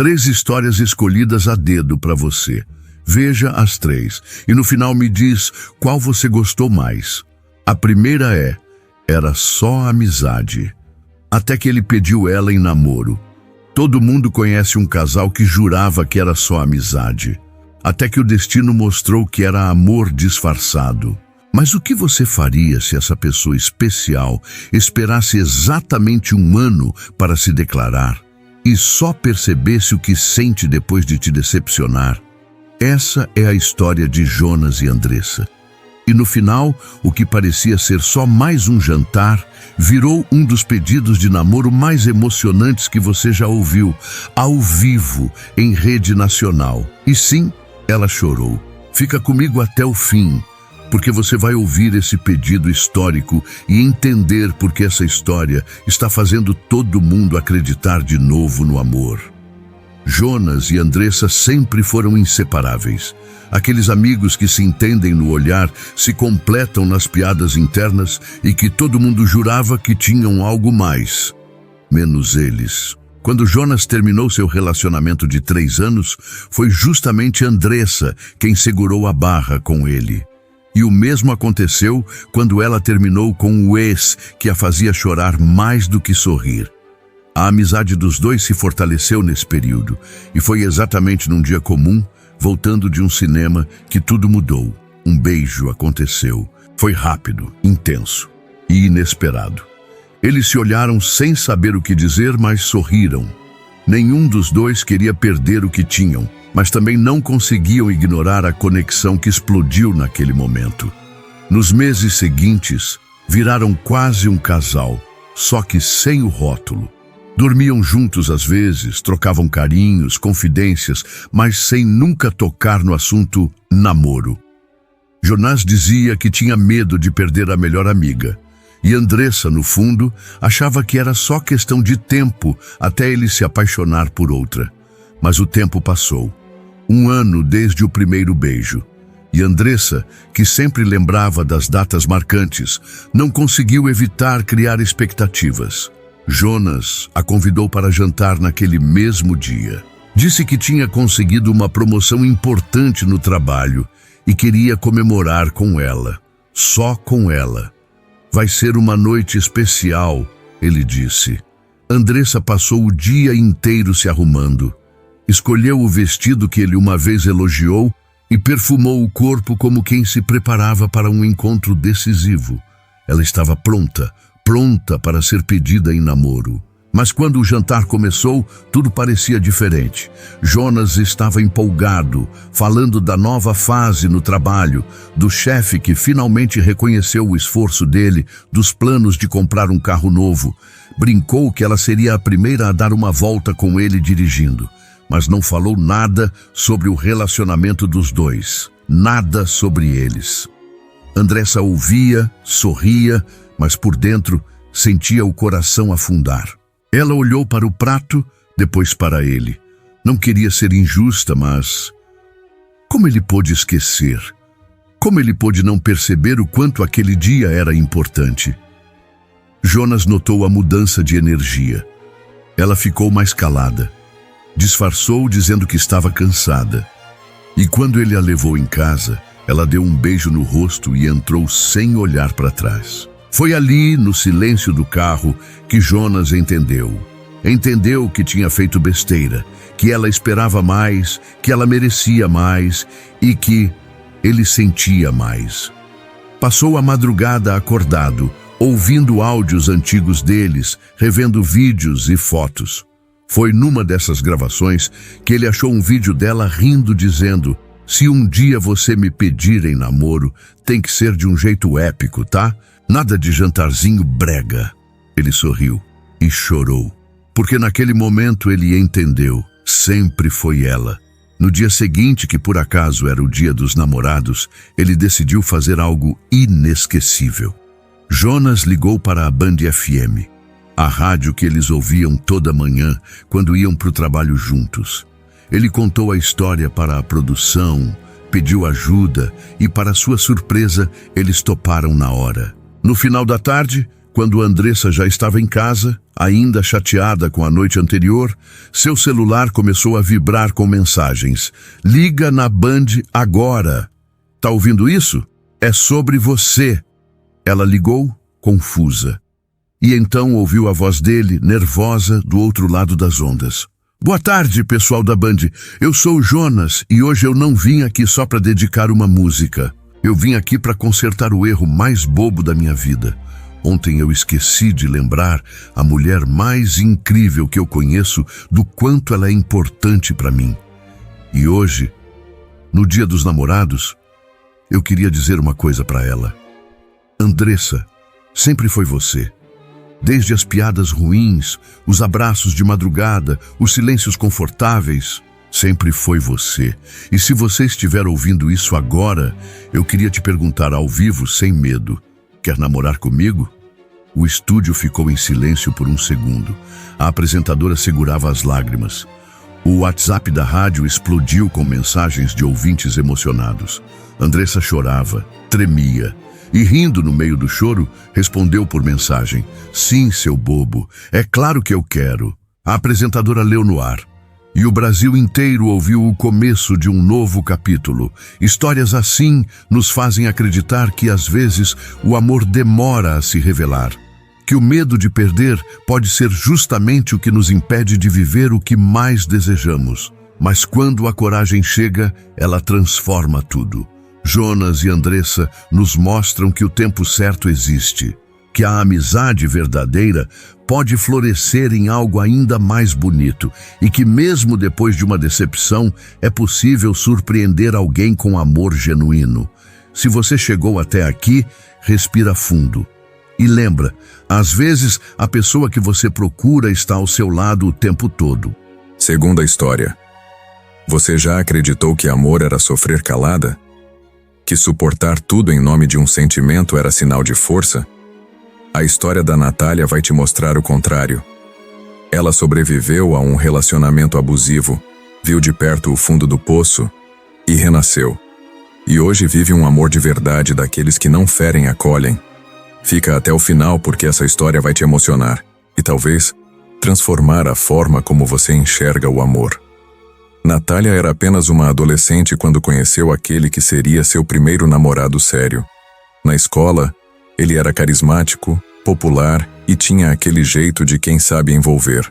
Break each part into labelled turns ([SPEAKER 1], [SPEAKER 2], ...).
[SPEAKER 1] 3 histórias escolhidas a dedo para você. Veja as 3 e no final me diz qual você gostou mais. A primeira Era só amizade. Até que ele pediu ela em namoro. Todo mundo conhece um casal que jurava que era só amizade. Até que o destino mostrou que era amor disfarçado. Mas o que você faria se essa pessoa especial esperasse exatamente 1 ano para se declarar e só percebesse o que sente depois de te decepcionar? Essa é a história de Jonas e Andressa. E no final, o que parecia ser só mais um jantar, virou um dos pedidos de namoro mais emocionantes que você já ouviu, ao vivo, em rede nacional. E sim, ela chorou. Fica comigo até o fim, porque você vai ouvir esse pedido histórico e entender por que essa história está fazendo todo mundo acreditar de novo no amor. Jonas e Andressa sempre foram inseparáveis. Aqueles amigos que se entendem no olhar, se completam nas piadas internas e que todo mundo jurava que tinham algo mais. Menos eles. Quando Jonas terminou seu relacionamento de 3 anos, foi justamente Andressa quem segurou a barra com ele. E o mesmo aconteceu quando ela terminou com o ex que a fazia chorar mais do que sorrir. A amizade dos dois se fortaleceu nesse período, e foi exatamente num dia comum, voltando de um cinema, que tudo mudou. Um beijo aconteceu. Foi rápido, intenso e inesperado. Eles se olharam sem saber o que dizer, mas sorriram. Nenhum dos dois queria perder o que tinham, mas também não conseguiam ignorar a conexão que explodiu naquele momento. Nos meses seguintes, viraram quase um casal, só que sem o rótulo. Dormiam juntos às vezes, trocavam carinhos, confidências, mas sem nunca tocar no assunto namoro. Jonas dizia que tinha medo de perder a melhor amiga. E Andressa, no fundo, achava que era só questão de tempo até ele se apaixonar por outra. Mas o tempo passou. 1 ano desde o primeiro beijo. E Andressa, que sempre lembrava das datas marcantes, não conseguiu evitar criar expectativas. Jonas a convidou para jantar naquele mesmo dia. Disse que tinha conseguido uma promoção importante no trabalho e queria comemorar com ela. Só com ela. Vai ser uma noite especial, ele disse. Andressa passou o dia inteiro se arrumando. Escolheu o vestido que ele uma vez elogiou e perfumou o corpo como quem se preparava para um encontro decisivo. Ela estava pronta para ser pedida em namoro. Mas quando o jantar começou, tudo parecia diferente. Jonas estava empolgado, falando da nova fase no trabalho, do chefe que finalmente reconheceu o esforço dele, dos planos de comprar um carro novo. Brincou que ela seria a primeira a dar uma volta com ele dirigindo, mas não falou nada sobre o relacionamento dos dois, nada sobre eles. Andressa ouvia, sorria, mas por dentro sentia o coração afundar. Ela olhou para o prato, depois para ele. Não queria ser injusta, mas... como ele pôde esquecer? Como ele pôde não perceber o quanto aquele dia era importante? Jonas notou a mudança de energia. Ela ficou mais calada. Disfarçou dizendo que estava cansada. E quando ele a levou em casa, ela deu um beijo no rosto e entrou sem olhar para trás. Foi ali, no silêncio do carro, que Jonas entendeu. Entendeu que tinha feito besteira, que ela esperava mais, que ela merecia mais e que ele sentia mais. Passou a madrugada acordado, ouvindo áudios antigos deles, revendo vídeos e fotos. Foi numa dessas gravações que ele achou um vídeo dela rindo, dizendo: "Se um dia você me pedir em namoro, tem que ser de um jeito épico, tá? Nada de jantarzinho brega." Ele sorriu e chorou, porque naquele momento ele entendeu, sempre foi ela. No dia seguinte, que por acaso era o dia dos namorados, ele decidiu fazer algo inesquecível. Jonas ligou para a Band FM, a rádio que eles ouviam toda manhã quando iam para o trabalho juntos. Ele contou a história para a produção, pediu ajuda e, para sua surpresa, eles toparam na hora. No final da tarde, Quando Andressa já estava em casa, ainda chateada com a noite anterior, seu celular começou a vibrar com mensagens. Liga na Band agora. Tá ouvindo isso? É sobre você. Ela ligou, confusa. E então ouviu a voz dele, nervosa, do outro lado das ondas. Boa tarde, pessoal da Band. Eu sou o Jonas e hoje eu não vim aqui só para dedicar uma música. Eu vim aqui para consertar o erro mais bobo da minha vida. Ontem eu esqueci de lembrar a mulher mais incrível que eu conheço do quanto ela é importante para mim. E hoje, no Dia dos Namorados, eu queria dizer uma coisa para ela. Andressa, sempre foi você. Desde as piadas ruins, os abraços de madrugada, os silêncios confortáveis, sempre foi você. E se você estiver ouvindo isso agora, eu queria te perguntar ao vivo, sem medo. Quer namorar comigo? O estúdio ficou em silêncio por um segundo. A apresentadora segurava as lágrimas. O WhatsApp da rádio explodiu com mensagens de ouvintes emocionados. Andressa chorava, tremia. E rindo no meio do choro, respondeu por mensagem. Sim, seu bobo, é claro que eu quero. A apresentadora leu no ar. E o Brasil inteiro ouviu o começo de um novo capítulo. Histórias assim nos fazem acreditar que, às vezes, o amor demora a se revelar. Que o medo de perder pode ser justamente o que nos impede de viver o que mais desejamos. Mas quando a coragem chega, ela transforma tudo. Jonas e Andressa nos mostram que o tempo certo existe, que a amizade verdadeira pode florescer em algo ainda mais bonito e que mesmo depois de uma decepção é possível surpreender alguém com amor genuíno. Se você chegou até aqui, respira fundo. E lembra, às vezes a pessoa que você procura está ao seu lado o tempo todo.
[SPEAKER 2] Segunda história. Você já acreditou que amor era sofrer calada? Que suportar tudo em nome de um sentimento era sinal de força? A história da Natália vai te mostrar o contrário. Ela sobreviveu a um relacionamento abusivo, viu de perto o fundo do poço e renasceu. E hoje vive um amor de verdade daqueles que não ferem acolhem. Fica até o final porque essa história vai te emocionar e talvez transformar a forma como você enxerga o amor. Natália era apenas uma adolescente quando conheceu aquele que seria seu primeiro namorado sério. Na escola, ele era carismático, popular e tinha aquele jeito de quem sabe envolver.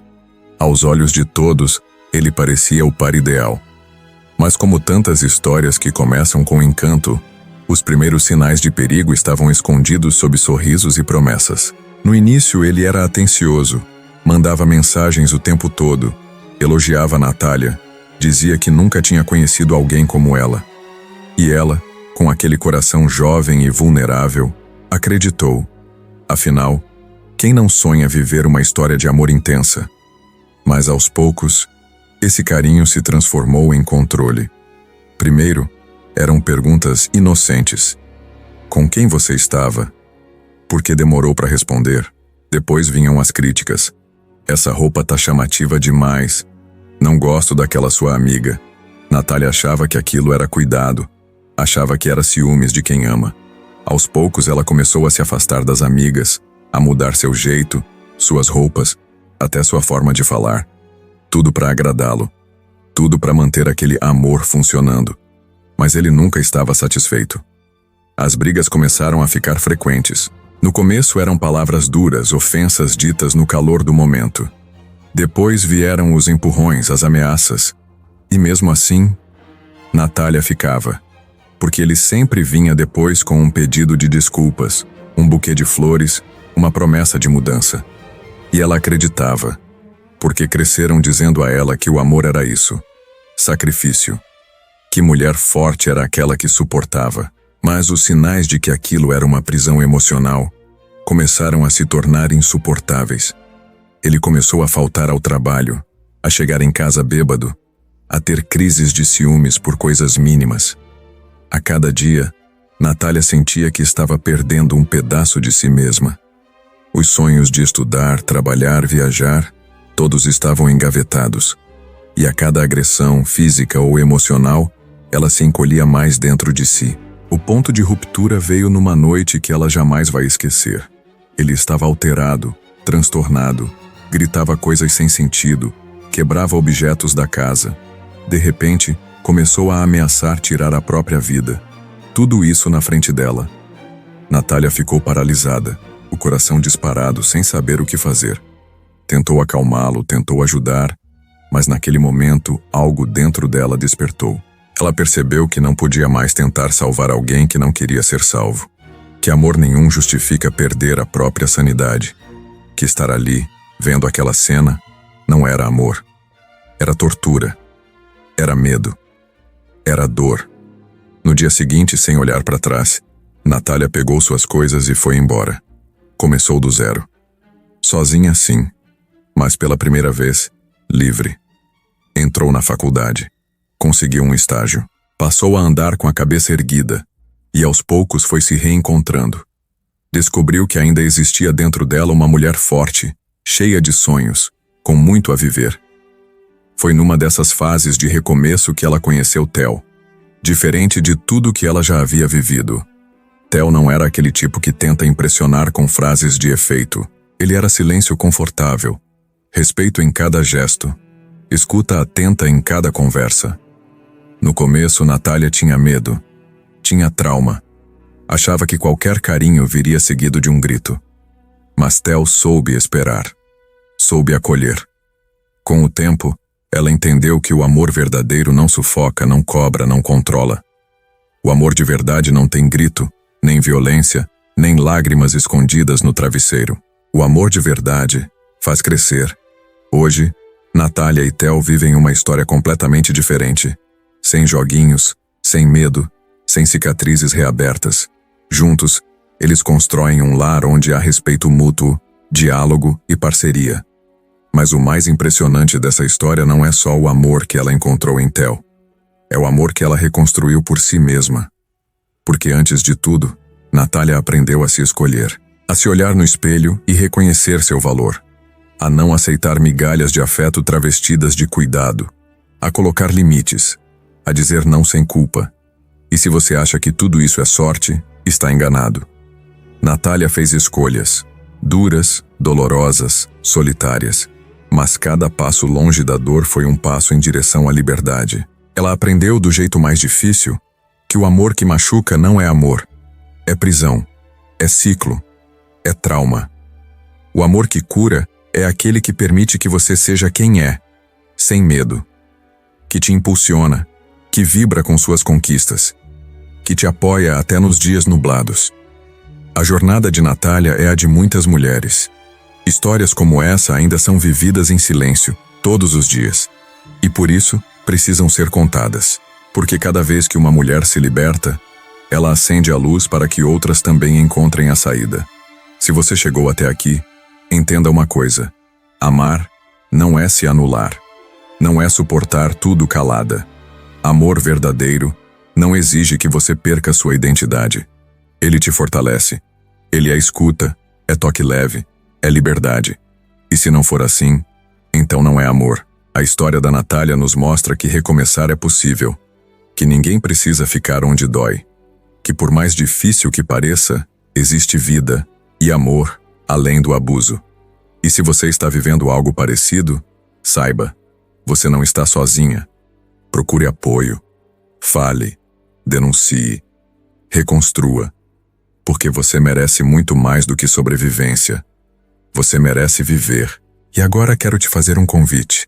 [SPEAKER 2] Aos olhos de todos, ele parecia o par ideal. Mas como tantas histórias que começam com encanto, os primeiros sinais de perigo estavam escondidos sob sorrisos e promessas. No início, ele era atencioso, mandava mensagens o tempo todo, elogiava Natália, dizia que nunca tinha conhecido alguém como ela. E ela, com aquele coração jovem e vulnerável, acreditou. Afinal, quem não sonha viver uma história de amor intensa? Mas aos poucos, esse carinho se transformou em controle. Primeiro, eram perguntas inocentes. Com quem você estava? Por que demorou para responder? Depois vinham as críticas. Essa roupa tá chamativa demais. Não gosto daquela sua amiga. Natália achava que aquilo era cuidado. Achava que era ciúmes de quem ama. Aos poucos ela começou a se afastar das amigas, a mudar seu jeito, suas roupas, até sua forma de falar. Tudo para agradá-lo. Tudo para manter aquele amor funcionando. Mas ele nunca estava satisfeito. As brigas começaram a ficar frequentes. No começo eram palavras duras, ofensas ditas no calor do momento. Depois vieram os empurrões, as ameaças. E mesmo assim, Natália ficava. Porque ele sempre vinha depois com um pedido de desculpas, um buquê de flores, uma promessa de mudança. E ela acreditava. Porque cresceram dizendo a ela que o amor era isso. Sacrifício. Que mulher forte era aquela que suportava. Mas os sinais de que aquilo era uma prisão emocional começaram a se tornar insuportáveis. Ele começou a faltar ao trabalho, a chegar em casa bêbado, a ter crises de ciúmes por coisas mínimas. A cada dia, Natália sentia que estava perdendo um pedaço de si mesma. Os sonhos de estudar, trabalhar, viajar, todos estavam engavetados. E a cada agressão, física ou emocional, ela se encolhia mais dentro de si. O ponto de ruptura veio numa noite que ela jamais vai esquecer. Ele estava alterado, transtornado, gritava coisas sem sentido, quebrava objetos da casa. De repente, começou a ameaçar tirar a própria vida. Tudo isso na frente dela. Natália ficou paralisada, o coração disparado, sem saber o que fazer. Tentou acalmá-lo, tentou ajudar, mas naquele momento algo dentro dela despertou. Ela percebeu que não podia mais tentar salvar alguém que não queria ser salvo. Que amor nenhum justifica perder a própria sanidade. Que estar ali, vendo aquela cena, não era amor. Era tortura. Era medo. Era dor. No dia seguinte, sem olhar para trás, Natália pegou suas coisas e foi embora. Começou do zero. Sozinha, sim, mas pela primeira vez, livre. Entrou na faculdade. Conseguiu um estágio. Passou a andar com a cabeça erguida e aos poucos foi se reencontrando. Descobriu que ainda existia dentro dela uma mulher forte, cheia de sonhos, com muito a viver. Foi numa dessas fases de recomeço que ela conheceu Theo. Diferente de tudo que ela já havia vivido. Theo não era aquele tipo que tenta impressionar com frases de efeito. Ele era silêncio confortável, respeito em cada gesto, escuta atenta em cada conversa. No começo, Natália tinha medo, tinha trauma. Achava que qualquer carinho viria seguido de um grito. Mas Theo soube esperar, soube acolher. Com o tempo, ela entendeu que o amor verdadeiro não sufoca, não cobra, não controla. O amor de verdade não tem grito, nem violência, nem lágrimas escondidas no travesseiro. O amor de verdade faz crescer. Hoje, Natália e Theo vivem uma história completamente diferente. Sem joguinhos, sem medo, sem cicatrizes reabertas. Juntos, eles constroem um lar onde há respeito mútuo, diálogo e parceria. Mas o mais impressionante dessa história não é só o amor que ela encontrou em Theo. É o amor que ela reconstruiu por si mesma. Porque antes de tudo, Natália aprendeu a se escolher, a se olhar no espelho e reconhecer seu valor, a não aceitar migalhas de afeto travestidas de cuidado, a colocar limites, a dizer não sem culpa. E se você acha que tudo isso é sorte, está enganado. Natália fez escolhas, duras, dolorosas, solitárias, mas cada passo longe da dor foi um passo em direção à liberdade. Ela aprendeu do jeito mais difícil que o amor que machuca não é amor, é prisão, é ciclo, é trauma. O amor que cura é aquele que permite que você seja quem é, sem medo, que te impulsiona, que vibra com suas conquistas, que te apoia até nos dias nublados. A jornada de Natália é a de muitas mulheres. Histórias como essa ainda são vividas em silêncio, todos os dias. E por isso, precisam ser contadas. Porque cada vez que uma mulher se liberta, ela acende a luz para que outras também encontrem a saída. Se você chegou até aqui, entenda uma coisa. Amar não é se anular. Não é suportar tudo calada. Amor verdadeiro não exige que você perca sua identidade. Ele te fortalece. Ele é escuta, é toque leve, é liberdade. E se não for assim, então não é amor. A história da Natália nos mostra que recomeçar é possível, que ninguém precisa ficar onde dói, que por mais difícil que pareça, existe vida e amor além do abuso. E se você está vivendo algo parecido, saiba, você não está sozinha. Procure apoio, fale, denuncie, reconstrua, porque você merece muito mais do que sobrevivência. Você merece viver. E agora quero te fazer um convite.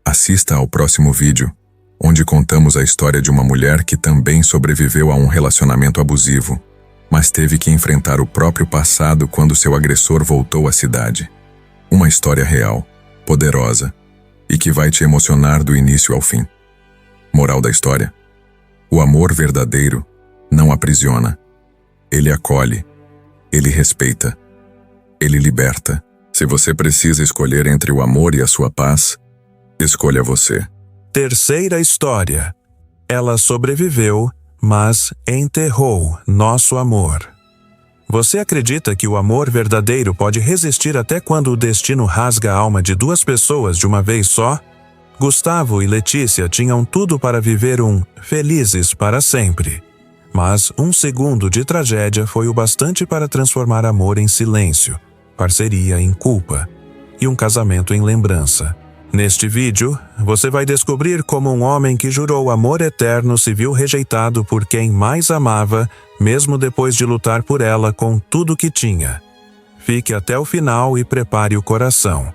[SPEAKER 2] Assista ao próximo vídeo, onde contamos a história de uma mulher que também sobreviveu a um relacionamento abusivo, mas teve que enfrentar o próprio passado quando seu agressor voltou à cidade. Uma história real, poderosa, e que vai te emocionar do início ao fim. Moral da história: o amor verdadeiro não aprisiona. Ele acolhe, ele respeita, ele liberta. Se você precisa escolher entre o amor e a sua paz, escolha você.
[SPEAKER 3] Terceira história. Ela sobreviveu, mas enterrou nosso amor. Você acredita que o amor verdadeiro pode resistir até quando o destino rasga a alma de duas pessoas de uma vez só? Gustavo e Letícia tinham tudo para viver felizes para sempre. Mas 1 segundo de tragédia foi o bastante para transformar amor em silêncio, parceria em culpa e um casamento em lembrança. Neste vídeo, você vai descobrir como um homem que jurou amor eterno se viu rejeitado por quem mais amava, mesmo depois de lutar por ela com tudo que tinha. Fique até o final e prepare o coração.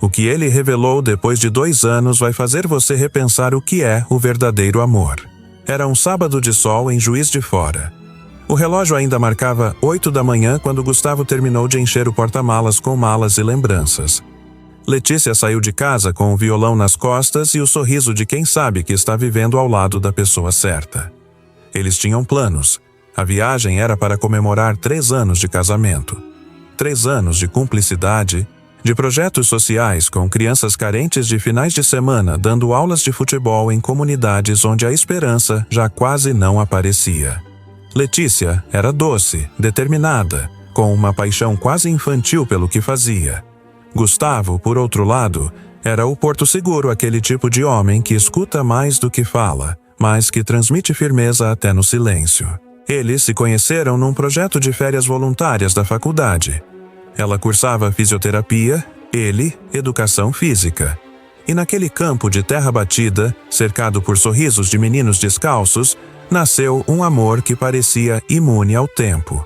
[SPEAKER 3] O que ele revelou depois de 2 anos vai fazer você repensar o que é o verdadeiro amor. Era um sábado de sol em Juiz de Fora. O relógio ainda marcava 8 da manhã quando Gustavo terminou de encher o porta-malas com malas e lembranças. Letícia saiu de casa com o violão nas costas e o sorriso de quem sabe que está vivendo ao lado da pessoa certa. Eles tinham planos. A viagem era para comemorar 3 anos de casamento. 3 anos de cumplicidade, de projetos sociais com crianças carentes de finais de semana dando aulas de futebol em comunidades onde a esperança já quase não aparecia. Letícia era doce, determinada, com uma paixão quase infantil pelo que fazia. Gustavo, por outro lado, era o porto seguro, aquele tipo de homem que escuta mais do que fala, mas que transmite firmeza até no silêncio. Eles se conheceram num projeto de férias voluntárias da faculdade. Ela cursava fisioterapia, ele, educação física. E naquele campo de terra batida, cercado por sorrisos de meninos descalços, nasceu um amor que parecia imune ao tempo.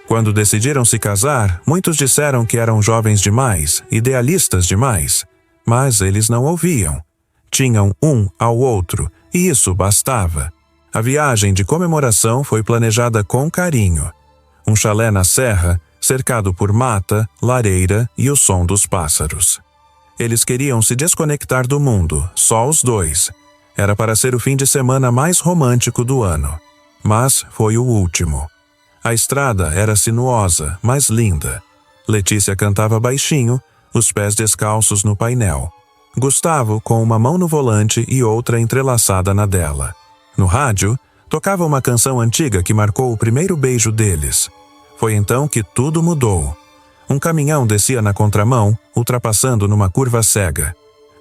[SPEAKER 3] Quando decidiram se casar, muitos disseram que eram jovens demais, idealistas demais. Mas eles não ouviam. Tinham um ao outro, e isso bastava. A viagem de comemoração foi planejada com carinho. Um chalé na serra, cercado por mata, lareira e o som dos pássaros. Eles queriam se desconectar do mundo, só os dois. Era para ser o fim de semana mais romântico do ano. Mas foi o último. A estrada era sinuosa, mas linda. Letícia cantava baixinho, os pés descalços no painel. Gustavo com uma mão no volante e outra entrelaçada na dela. No rádio, tocava uma canção antiga que marcou o primeiro beijo deles. Foi então que tudo mudou. Um caminhão descia na contramão, ultrapassando numa curva cega.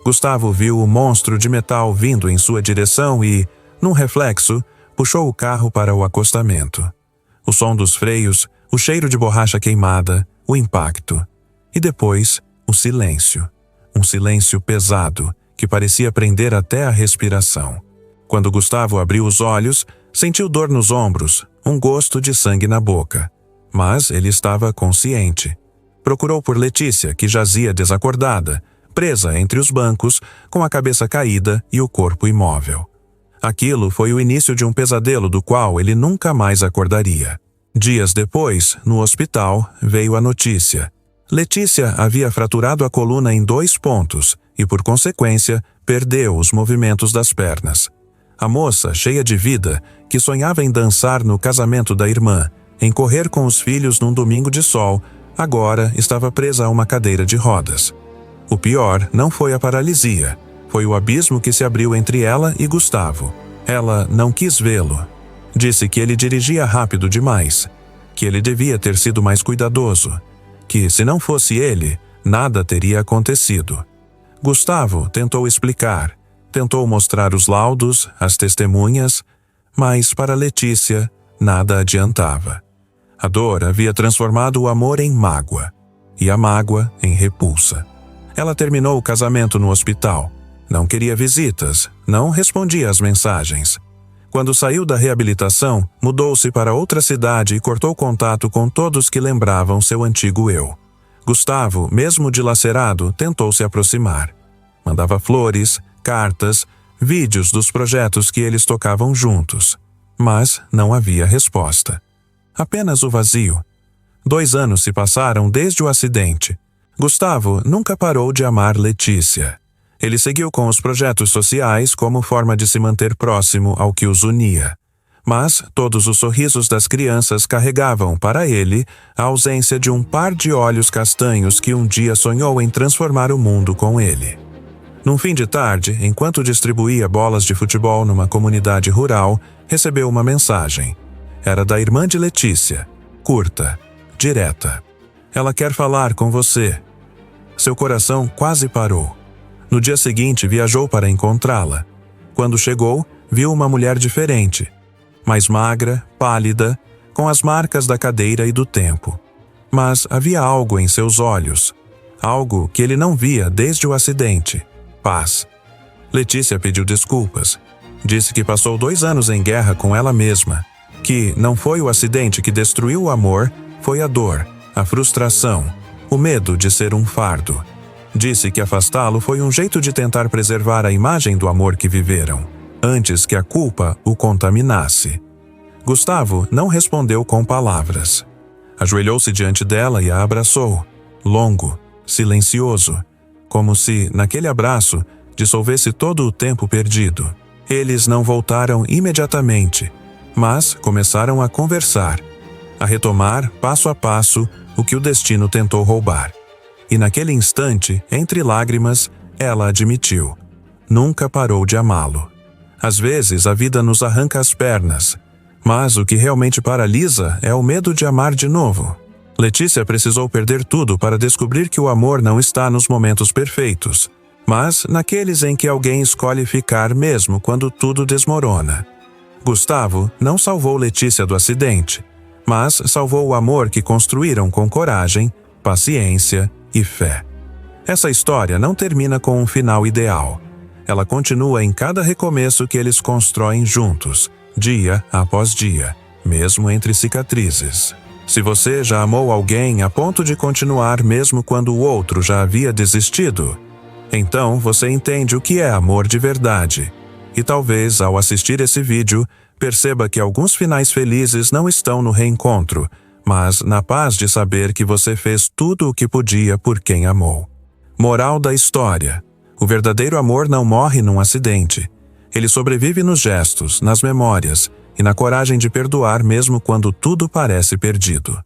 [SPEAKER 3] Gustavo viu o monstro de metal vindo em sua direção e, num reflexo, puxou o carro para o acostamento. O som dos freios, o cheiro de borracha queimada, o impacto. E depois, o silêncio. Um silêncio pesado, que parecia prender até a respiração. Quando Gustavo abriu os olhos, sentiu dor nos ombros, um gosto de sangue na boca. Mas ele estava consciente. Procurou por Letícia, que jazia desacordada, presa entre os bancos, com a cabeça caída e o corpo imóvel. Aquilo foi o início de um pesadelo do qual ele nunca mais acordaria. Dias depois, no hospital, veio a notícia. Letícia havia fraturado a coluna em 2 pontos e, por consequência, perdeu os movimentos das pernas. A moça, cheia de vida, que sonhava em dançar no casamento da irmã, em correr com os filhos num domingo de sol, agora estava presa a uma cadeira de rodas. O pior não foi a paralisia. Foi o abismo que se abriu entre ela e Gustavo. Ela não quis vê-lo. Disse que ele dirigia rápido demais, que ele devia ter sido mais cuidadoso, que, se não fosse ele, nada teria acontecido. Gustavo tentou explicar, tentou mostrar os laudos, as testemunhas, mas para Letícia nada adiantava. A dor havia transformado o amor em mágoa, e a mágoa em repulsa. Ela terminou o casamento no hospital. Não queria visitas, não respondia às mensagens. Quando saiu da reabilitação, mudou-se para outra cidade e cortou contato com todos que lembravam seu antigo eu. Gustavo, mesmo dilacerado, tentou se aproximar. Mandava flores, cartas, vídeos dos projetos que eles tocavam juntos. Mas não havia resposta. Apenas o vazio. 2 anos se passaram desde o acidente. Gustavo nunca parou de amar Letícia. Ele seguiu com os projetos sociais como forma de se manter próximo ao que os unia. Mas todos os sorrisos das crianças carregavam para ele a ausência de um par de olhos castanhos que um dia sonhou em transformar o mundo com ele. Num fim de tarde, enquanto distribuía bolas de futebol numa comunidade rural, recebeu uma mensagem. Era da irmã de Letícia, curta, direta. Ela quer falar com você. Seu coração quase parou. No dia seguinte, viajou para encontrá-la. Quando chegou, viu uma mulher diferente. mais magra, pálida, com as marcas da cadeira e do tempo. Mas havia algo em seus olhos, algo que ele não via desde o acidente: paz. Letícia pediu desculpas. Disse que passou 2 anos em guerra com ela mesma, que não foi o acidente que destruiu o amor, foi a dor, a frustração, o medo de ser um fardo. Disse que afastá-lo foi um jeito de tentar preservar a imagem do amor que viveram, antes que a culpa o contaminasse. Gustavo não respondeu com palavras. Ajoelhou-se diante dela e a abraçou, longo, silencioso, como se, naquele abraço, dissolvesse todo o tempo perdido. Eles não voltaram imediatamente, mas começaram a conversar, a retomar, passo a passo, o que o destino tentou roubar. E naquele instante, entre lágrimas, ela admitiu: nunca parou de amá-lo. Às vezes a vida nos arranca as pernas, mas o que realmente paralisa é o medo de amar de novo. Letícia precisou perder tudo para descobrir que o amor não está nos momentos perfeitos, mas naqueles em que alguém escolhe ficar mesmo quando tudo desmorona. Gustavo não salvou Letícia do acidente, mas salvou o amor que construíram com coragem, paciência e fé. Essa história não termina com um final ideal. Ela continua em cada recomeço que eles constroem juntos, dia após dia, mesmo entre cicatrizes. Se você já amou alguém a ponto de continuar mesmo quando o outro já havia desistido, então você entende o que é amor de verdade. E talvez, ao assistir esse vídeo, perceba que alguns finais felizes não estão no reencontro, mas na paz de saber que você fez tudo o que podia por quem amou. Moral da história: o verdadeiro amor não morre num acidente. Ele sobrevive nos gestos, nas memórias e na coragem de perdoar mesmo quando tudo parece perdido.